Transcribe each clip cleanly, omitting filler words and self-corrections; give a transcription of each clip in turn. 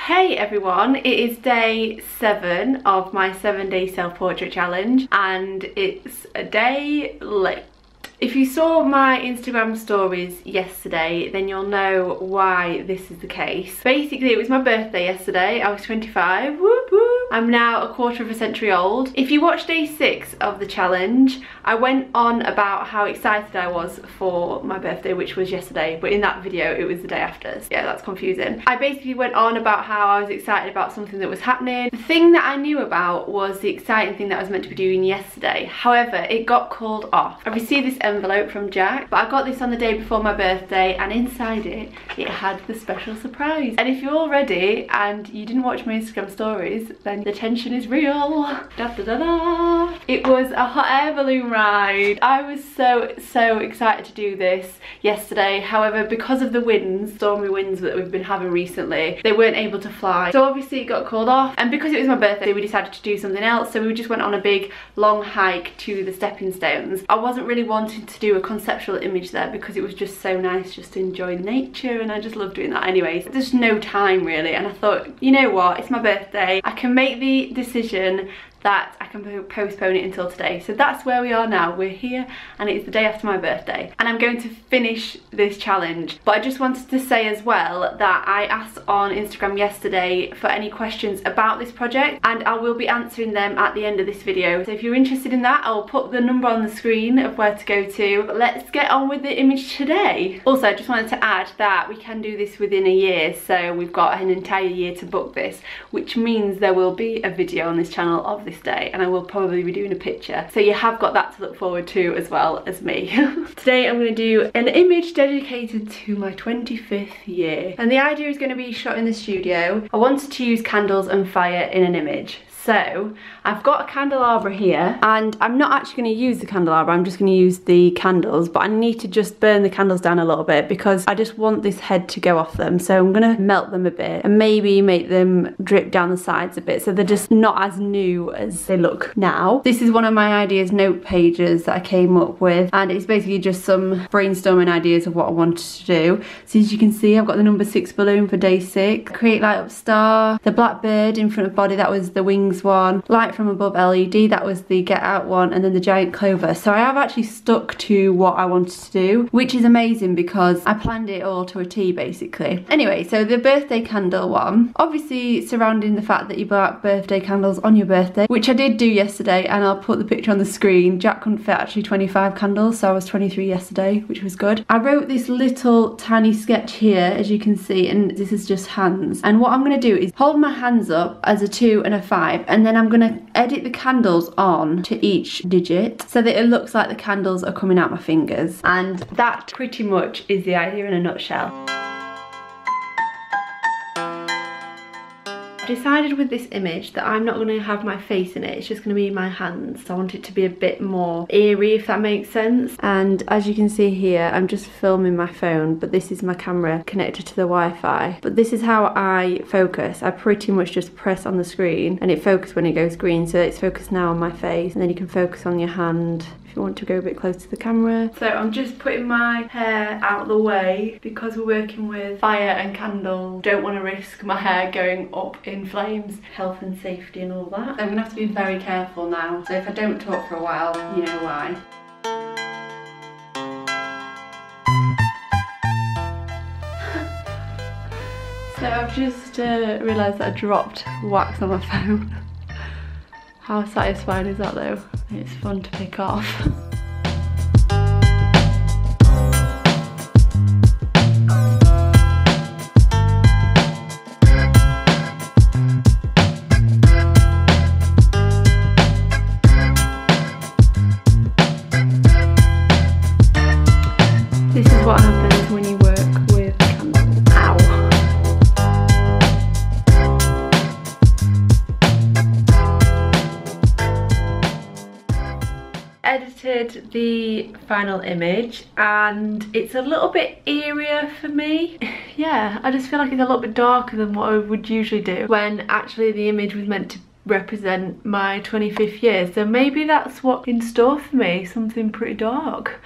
Hey everyone, it is day 7 of my 7-day self-portrait challenge and it's a day late. If you saw my Instagram stories yesterday, then you'll know why this is the case. Basically, it was my birthday yesterday. I was 25. Whoop whoop. I'm now a quarter of a century old. If you watched day 6 of the challenge, I went on about how excited I was for my birthday, which was yesterday, but in that video it was the day after. So yeah, that's confusing. I basically went on about how I was excited about something that was happening. The thing that I knew about was the exciting thing that I was meant to be doing yesterday. However, it got called off. I received this envelope from Jack, but I got this on the day before my birthday, and inside it had the special surprise. And if you're all ready and you didn't watch my Instagram stories, then the tension is real. Da, da, da, da. It was a hot air balloon ride. I was so excited to do this yesterday. However, because of the winds, stormy winds that we've been having recently, they weren't able to fly. So obviously it got called off, and because it was my birthday, we decided to do something else. So we just went on a big long hike to the stepping stones. I wasn't really wanting to do a conceptual image there because it was just so nice just to enjoy nature, and I just love doing that anyways. There's no time really, and I thought, you know what, it's my birthday. I can make the decision that I can postpone it until today. So that's where we are now. We're here and it's the day after my birthday and I'm going to finish this challenge. But I just wanted to say as well that I asked on Instagram yesterday for any questions about this project, and I will be answering them at the end of this video. So if you're interested in that, I'll put the number on the screen of where to go to. But let's get on with the image today. Also, I just wanted to add that we can do this within a year, so we've got an entire year to book this, which means there will be a video on this channel of this day, and I will probably be doing a picture, so you have got that to look forward to as well as me. Today I'm going to do an image dedicated to my 25th year, and the idea is going to be shot in the studio. I wanted to use candles and fire in an image. So I've got a candelabra here, and I'm not actually going to use the candelabra, I'm just going to use the candles, but I need to just burn the candles down a little bit because I just want this head to go off them. So I'm going to melt them a bit and maybe make them drip down the sides a bit so they're just not as new as they look now. This is one of my ideas note pages that I came up with, and it's basically just some brainstorming ideas of what I wanted to do. So as you can see, I've got the number 6 balloon for day 6, create light up star, the black bird in front of body, that was the wings one, light from above LED, that was the get out one, and then the giant clover. So I have actually stuck to what I wanted to do, which is amazing because I planned it all to a T basically. Anyway, so the birthday candle one, obviously surrounding the fact that you blow out birthday candles on your birthday, which I did do yesterday, and I'll put the picture on the screen. Jack couldn't fit actually 25 candles, so I was 23 yesterday, which was good. I wrote this little tiny sketch here, as you can see, and this is just hands. And what I'm going to do is hold my hands up as a 2 and a 5, and then I'm going to edit the candles on to each digit so that it looks like the candles are coming out my fingers. And that pretty much is the idea in a nutshell. I've decided with this image that I'm not going to have my face in it, it's just going to be my hands. I want it to be a bit more eerie, if that makes sense. And as you can see here, I'm just filming my phone, but this is my camera connected to the Wi-Fi. But this is how I focus. I pretty much just press on the screen and it focuses when it goes green, so it's focused now on my face, and then you can focus on your hand if you want to go a bit close to the camera. So I'm just putting my hair out of the way because we're working with fire and candles. Don't want to risk my hair going up in flames, health and safety and all that. So I'm gonna have to be very careful now. So if I don't talk for a while, you know why. So I've just realised that I dropped wax on my phone. How satisfying is that though? It's fun to pick off. This is what happens when you work with candles. Ow! Edited the final image and it's a little bit eerier for me. Yeah, I just feel like it's a little bit darker than what I would usually do when actually the image was meant to represent my 25th year, so maybe that's what's in store for me, something pretty dark.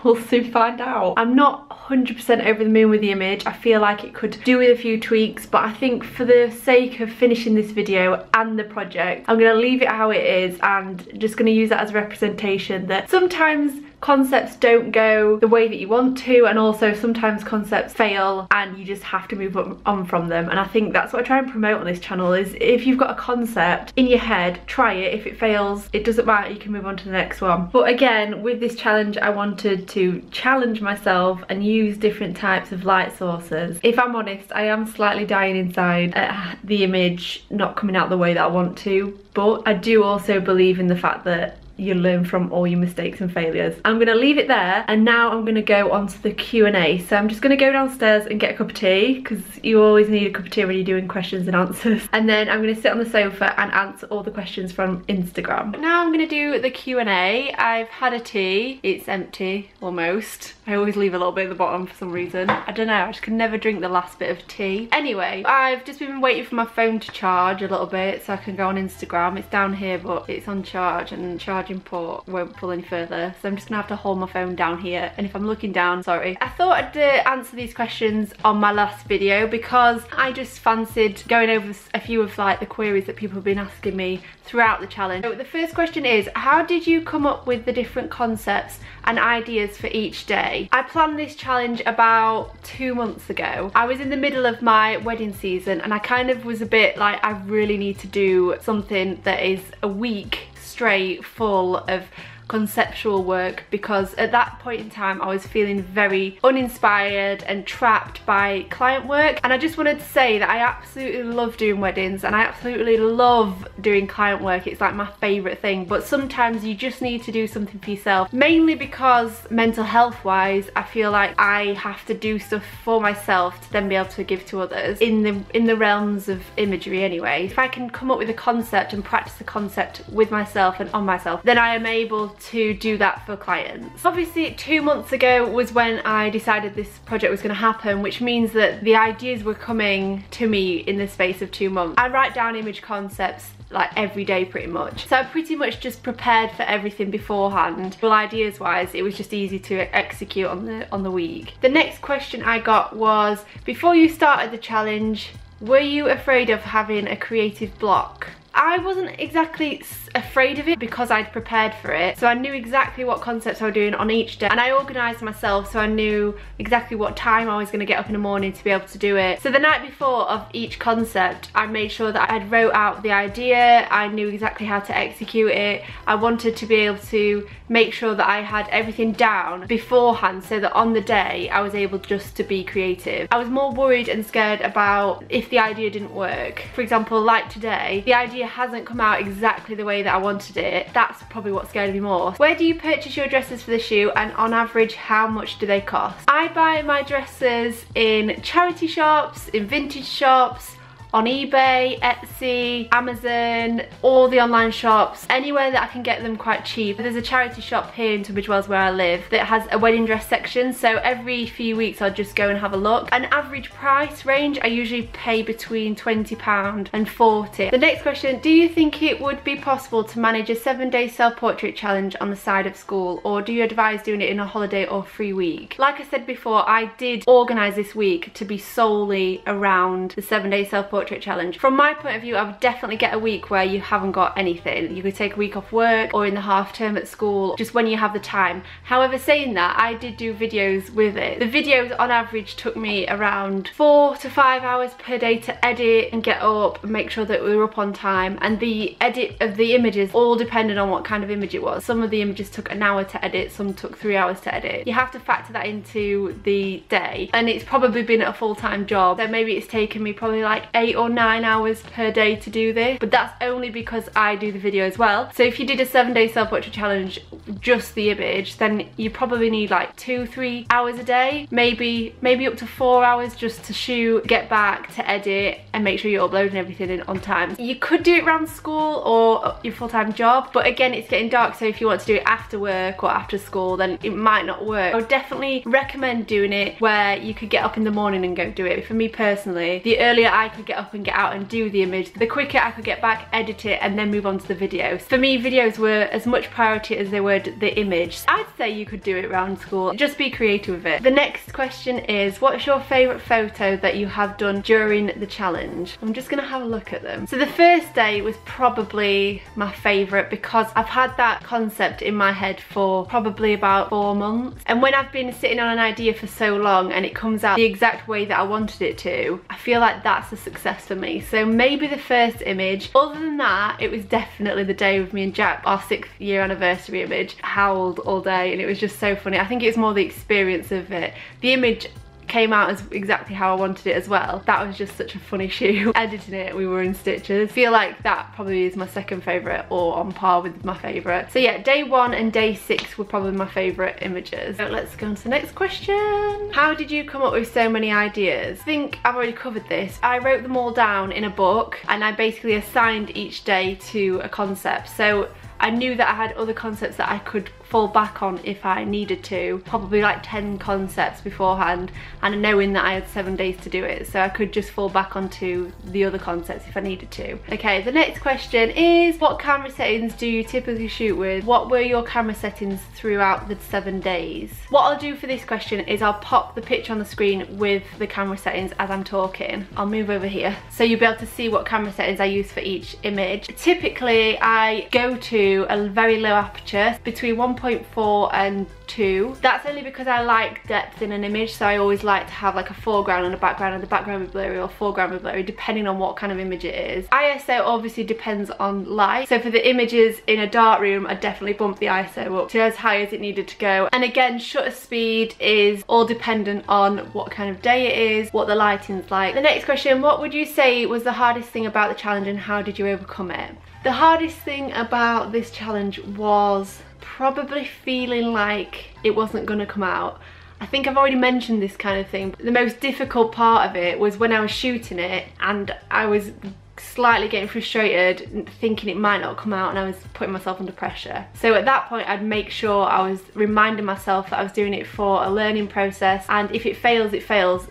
We'll soon find out. I'm not 100% over the moon with the image. I feel like it could do with a few tweaks, but I think for the sake of finishing this video and the project, I'm gonna leave it how it is and just gonna use that as a representation that sometimes concepts don't go the way that you want to, and also sometimes concepts fail and you just have to move on from them. And I think that's what I try and promote on this channel, is if you've got a concept in your head, try it. If it fails, it doesn't matter, you can move on to the next one. But again, with this challenge, I wanted to challenge myself and use different types of light sources. If I'm honest, I am slightly dying inside at the image not coming out the way that I want to, but I do also believe in the fact that you learn from all your mistakes and failures. I'm gonna leave it there, and now I'm gonna go on to the Q&A. So I'm just gonna go downstairs and get a cup of tea, because you always need a cup of tea when you're doing questions and answers. And then I'm gonna sit on the sofa and answer all the questions from Instagram. Now I'm gonna do the Q&A. I've had a tea. It's empty, almost. I always leave a little bit at the bottom for some reason. I don't know, I just can never drink the last bit of tea. Anyway, I've just been waiting for my phone to charge a little bit so I can go on Instagram. It's down here, but it's on charge, and charging port won't pull any further, so I'm just gonna have to hold my phone down here, and if I'm looking down, sorry. I thought I'd answer these questions on my last video because I just fancied going over a few of like the queries that people have been asking me throughout the challenge. So the first question is, how did you come up with the different concepts and ideas for each day? I planned this challenge about 2 months ago. I was in the middle of my wedding season, and I kind of was a bit like, I really need to do something that is a week straight full of conceptual work, because at that point in time I was feeling very uninspired and trapped by client work. And I just wanted to say that I absolutely love doing weddings and I absolutely love doing client work. It's like my favorite thing, but sometimes you just need to do something for yourself, mainly because mental health wise I feel like I have to do stuff for myself to then be able to give to others in the realms of imagery anyway. If I can come up with a concept and practice the concept with myself and on myself, then I am able to do that for clients. Obviously 2 months ago was when I decided this project was going to happen, which means that the ideas were coming to me in the space of 2 months. I write down image concepts like every day pretty much, so I pretty much just prepared for everything beforehand. Well, ideas wise it was just easy to execute on the week. The next question I got was, before you started the challenge, were you afraid of having a creative block? I wasn't exactly afraid of it because I'd prepared for it, so I knew exactly what concepts I was doing on each day, and I organised myself so I knew exactly what time I was going to get up in the morning to be able to do it. So the night before of each concept I made sure that I'd wrote out the idea, I knew exactly how to execute it. I wanted to be able to make sure that I had everything down beforehand so that on the day I was able just to be creative. I was more worried and scared about if the idea didn't work. For example, like today, the idea hasn't come out exactly the way that I wanted it. That's probably what scared me more. Where do you purchase your dresses for the shoot, and on average how much do they cost? I buy my dresses in charity shops, in vintage shops, on eBay, Etsy, Amazon, all the online shops, anywhere that I can get them quite cheap. There's a charity shop here in Tunbridge Wells where I live that has a wedding dress section, so every few weeks I'll just go and have a look. An average price range, I usually pay between £20 and £40. The next question, do you think it would be possible to manage a 7-day self-portrait challenge on the side of school, or do you advise doing it in a holiday or free week? Like I said before, I did organise this week to be solely around the 7-day self-portrait challenge. From my point of view, I would definitely get a week where you haven't got anything. You could take a week off work or in the half term at school, just when you have the time. However, saying that, I did do videos with it. The videos on average took me around 4 to 5 hours per day to edit and get up and make sure that we were up on time, and the edit of the images all depended on what kind of image it was. Some of the images took an hour to edit, some took 3 hours to edit. You have to factor that into the day, and it's probably been a full-time job, so maybe it's taken me probably like 8 or 9 hours per day to do this, but that's only because I do the video as well. So if you did a 7-day self-portrait challenge, just the image, then you probably need like 2-3 hours a day, maybe up to 4 hours just to shoot, get back, to edit, and make sure you're uploading everything in on time. You could do it around school or your full-time job, but again, it's getting dark, so if you want to do it after work or after school, then it might not work. I would definitely recommend doing it where you could get up in the morning and go do it. For me personally, the earlier I could get up up and get out and do the image, the quicker I could get back, edit it, and then move on to the videos. For me, videos were as much priority as they were the image. I'd say you could do it around school. Just be creative with it. The next question is, what's your favourite photo that you have done during the challenge? I'm just gonna have a look at them. So the first day was probably my favourite because I've had that concept in my head for probably about 4 months. And when I've been sitting on an idea for so long and it comes out the exact way that I wanted it to, I feel like that's a success for me. So maybe the first image. Other than that, it was definitely the day with me and Jack, our 6th year anniversary image. Howled all day and it was just so funny. I think it was more the experience of it. The image came out as exactly how I wanted it as well. That was just such a funny shoot. Editing it, we were in stitches. Feel like that probably is my second favourite, or on par with my favourite. So yeah, day 1 and day 6 were probably my favourite images. So let's go on to the next question. How did you come up with so many ideas? I think I've already covered this. I wrote them all down in a book and I basically assigned each day to a concept. So I knew that I had other concepts that I could fall back on if I needed to, probably like 10 concepts beforehand, and knowing that I had 7 days to do it, so I could just fall back onto the other concepts if I needed to. Okay, the next question is, what camera settings do you typically shoot with? What were your camera settings throughout the 7 days? What I'll do for this question is I'll pop the picture on the screen with the camera settings as I'm talking. I'll move over here so you'll be able to see what camera settings I use for each image. Typically I go to a very low aperture, between 1.4 and 2. That's only because I like depth in an image, so I always like to have like a foreground and a background, and the background be blurry or foreground be blurry depending on what kind of image it is. ISO obviously depends on light, so for the images in a dark room I definitely bump the ISO up to as high as it needed to go. And again, shutter speed is all dependent on what kind of day it is, what the lighting's like. The next question, what would you say was the hardest thing about the challenge and how did you overcome it? The hardest thing about this challenge was probably feeling like it wasn't gonna come out. I think I've already mentioned this kind of thing. The most difficult part of it was when I was shooting it and I was slightly getting frustrated, thinking it might not come out, and I was putting myself under pressure. So at that point I'd make sure I was reminding myself that I was doing it for a learning process, and if it fails,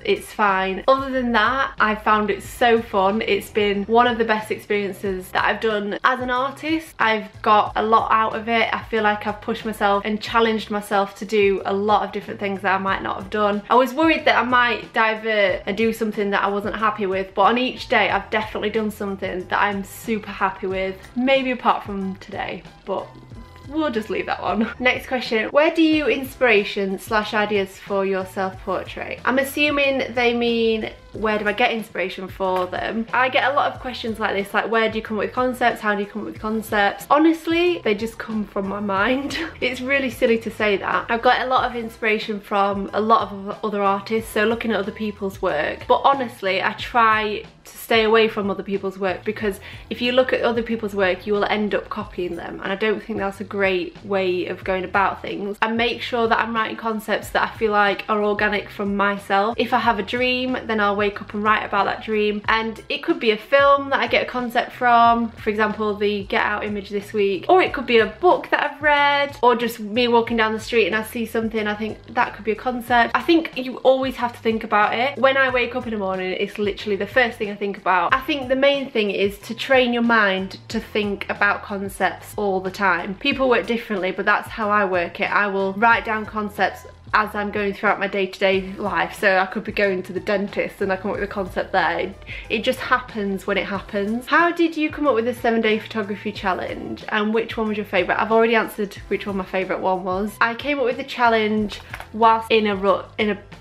it's fine. Other than that, I found it so fun. It's been one of the best experiences that I've done as an artist. I've got a lot out of it. I feel like I've pushed myself and challenged myself to do a lot of different things that I might not have done. I was worried that I might divert and do something that I wasn't happy with, but on each day I've definitely done something that I'm super happy with, maybe apart from today, but we'll just leave that one. Next question, where do you inspiration / ideas for your self-portrait? I'm assuming they mean where do I get inspiration for them? I get a lot of questions like this, like where do you come up with concepts, how do you come up with concepts? Honestly, they just come from my mind. It's really silly to say that. I've got a lot of inspiration from a lot of other artists, so looking at other people's work, but honestly I try to stay away from other people's work, because if you look at other people's work you will end up copying them, and I don't think that's a great way of going about things. I make sure that I'm writing concepts that I feel like are organic from myself. If I have a dream, then I'll wake up and write about that dream, and it could be a film that I get a concept from, for example the Get Out image this week, or it could be a book that I've read, or just me walking down the street and I see something I think that could be a concept. I think you always have to think about it. When I wake up in the morning, it's literally the first thing I think about. I think the main thing is to train your mind to think about concepts all the time. People work differently, but that's how I work it. I will write down concepts as I'm going throughout my day-to-day life. So I could be going to the dentist and I come up with a concept there. It just happens when it happens. How did you come up with the 7-day photography challenge, and which one was your favourite? I've already answered which one my favourite one was. I came up with the challenge whilst in a rut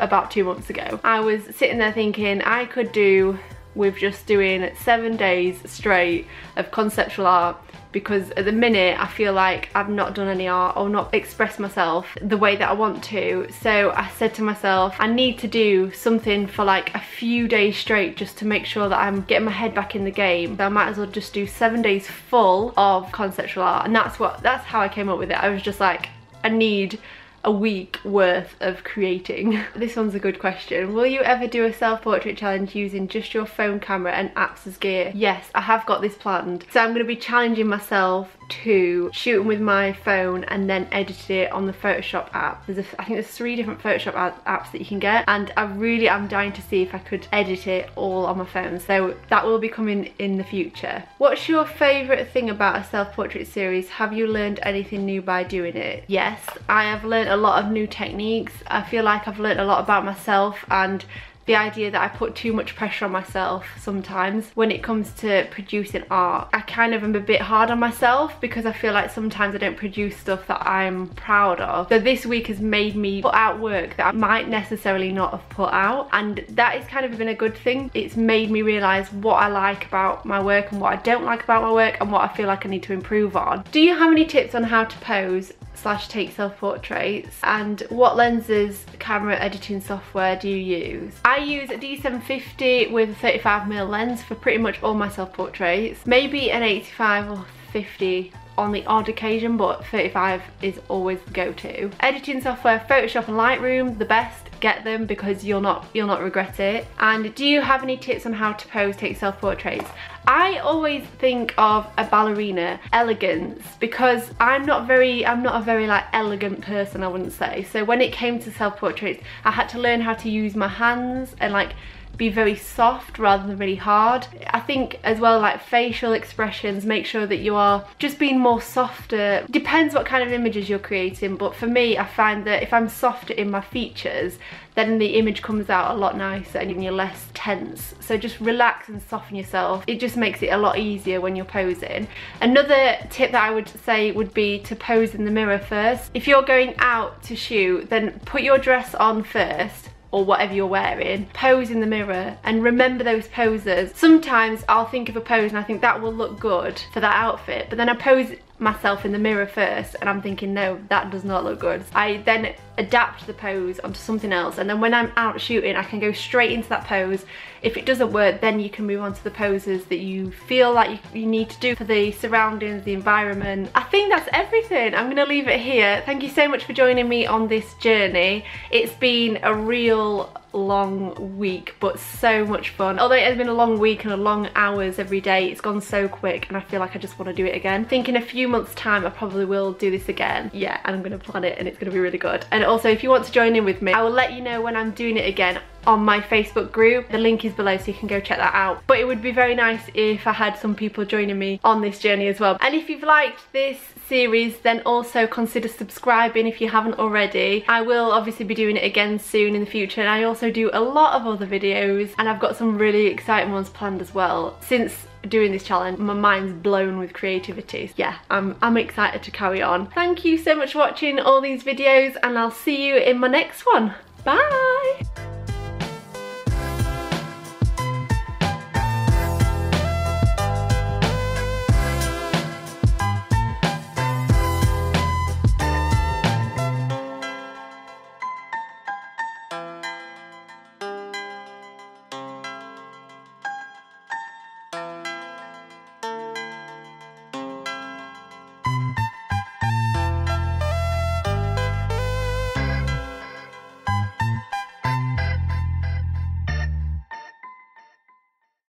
about 2 months ago. I was sitting there thinking I could do with just doing 7 days straight of conceptual art, because at the minute I feel like I've not done any art or not expressed myself the way that I want to. So I said to myself, I need to do something for like a few days straight just to make sure that I'm getting my head back in the game. So I might as well just do 7 days full of conceptual art, and that's how I came up with it. I was just like, I need a week worth of creating. This one's a good question. Will you ever do a self-portrait challenge using just your phone camera and apps as gear? Yes, I have got this planned. So I'm going to be challenging myself to shooting with my phone and then edit it on the Photoshop app. I think there's 3 different Photoshop apps that you can get, and I'm dying to see if I could edit it all on my phone, so that will be coming in the future. What's your favourite thing about a self-portrait series? Have you learned anything new by doing it? Yes, I have learned a lot of new techniques. I feel like I've learned a lot about myself and the idea that I put too much pressure on myself sometimes when it comes to producing art. I kind of am a bit hard on myself because I feel like sometimes I don't produce stuff that I'm proud of. So this week has made me put out work that I might necessarily not have put out, and that has kind of been a good thing. It's made me realise what I like about my work and what I don't like about my work and what I feel like I need to improve on. Do you have any tips on how to pose / take self-portraits, and what lenses, camera editing software do you use? I use a D750 with a 35mm lens for pretty much all my self-portraits, maybe an 85 or 50 on the odd occasion, but 35 is always the go-to. Editing software, Photoshop and Lightroom, the best. Get them because you'll not regret it. And do you have any tips on how to pose, take self-portraits? I always think of a ballerina, elegance, because I'm not a very like elegant person, I wouldn't say. So when it came to self-portraits, I had to learn how to use my hands and like be very soft rather than really hard. I think as well, like facial expressions, make sure that you are just being more softer. Depends what kind of images you're creating, but for me, I find that if I'm softer in my features, then the image comes out a lot nicer and you're less tense. So just relax and soften yourself. It just makes it a lot easier when you're posing. Another tip that I would say would be to pose in the mirror first. If you're going out to shoot, then put your dress on first, or whatever you're wearing, pose in the mirror and remember those poses. Sometimes I'll think of a pose and I think that will look good for that outfit, but then I pose myself in the mirror first and I'm thinking, no, that does not look good. I then adapt the pose onto something else, and then when I'm out shooting I can go straight into that pose. If it doesn't work, then you can move on to the poses that you feel like you need to do for the surroundings, the environment. I think that's everything. I'm gonna leave it here. Thank you so much for joining me on this journey. It's been a real long week, but so much fun. Although it has been a long week and a long hours every day, it's gone so quick and I feel like I just want to do it again. I think in a few months time I probably will do this again. Yeah, and I'm gonna plan it and it's gonna be really good. And also, if you want to join in with me, I will let you know when I'm doing it again on my Facebook group. The link is below so you can go check that out. But it would be very nice if I had some people joining me on this journey as well. And if you've liked this series, then also consider subscribing if you haven't already. I will obviously be doing it again soon in the future, and I also do a lot of other videos and I've got some really exciting ones planned as well. Since doing this challenge, my mind's blown with creativity. Yeah, I'm excited to carry on. Thank you so much for watching all these videos and I'll see you in my next one. Bye!